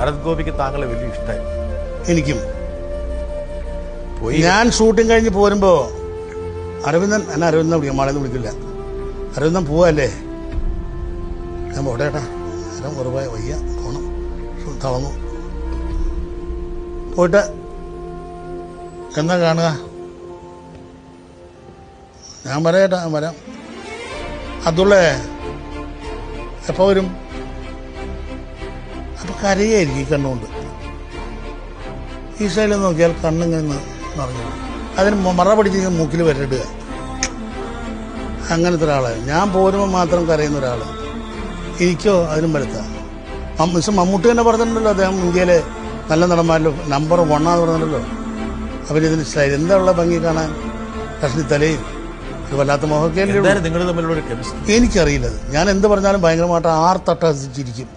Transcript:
ഭരത് ഗോപിക്ക് താങ്കളെ വലിയ ഇഷ്ടമായി. എനിക്കും. ഞാൻ ഷൂട്ടിങ് കഴിഞ്ഞ് പോരുമ്പോൾ അരവിന്ദൻ എന്നെ അരവിന്ദൻ വിളിക്കും, മാളേന്ന് വിളിക്കില്ല. അരവിന്ദൻ പോവല്ലേ? ഞാൻ പോട്ടേട്ടാ, നേരം കുറവായി, വയ്യ, പോണം, തളർന്നു. പോയിട്ട് എന്നാ കാണുക? ഞാൻ വരാം, വരാം. അതുള്ളേ എപ്പോൾ വരും? അപ്പം കരയായിരിക്കും ഈ കണ്ണുകൊണ്ട്. ഈ സൈഡിൽ നോക്കിയാൽ കണ്ണിങ്ങനെ നിറഞ്ഞു. അതിന് മറ പിടിച്ച് മൂക്കിൽ വരടുക. അങ്ങനത്തെ ഒരാളെ ഞാൻ പോരുമ്പോൾ മാത്രം കരയുന്ന ഒരാൾ. എനിക്കോ അതിനും വലുത്താം. മിസ്റ്റർ മമ്മൂട്ടി തന്നെ പറഞ്ഞിട്ടുണ്ടല്ലോ, അദ്ദേഹം ഇന്ത്യയിലെ നല്ല നടന്മാരിലും നമ്പർ 1 പറഞ്ഞിട്ടുണ്ടല്ലോ. അവരിതിന് സ്റ്റൈൽ എന്താ ഉള്ള ഭംഗി കാണാൻ, കഷ്ണി തലയും ഒരു വല്ലാത്ത മോഹൊക്കെ. നിങ്ങൾ തമ്മിലുള്ള ഒരു കെമിസ്ട്രി എനിക്കറിയില്ല. ഞാൻ എന്ത് പറഞ്ഞാലും ഭയങ്കരമായിട്ട് ആർത്തട്ട ചിരിക്കും.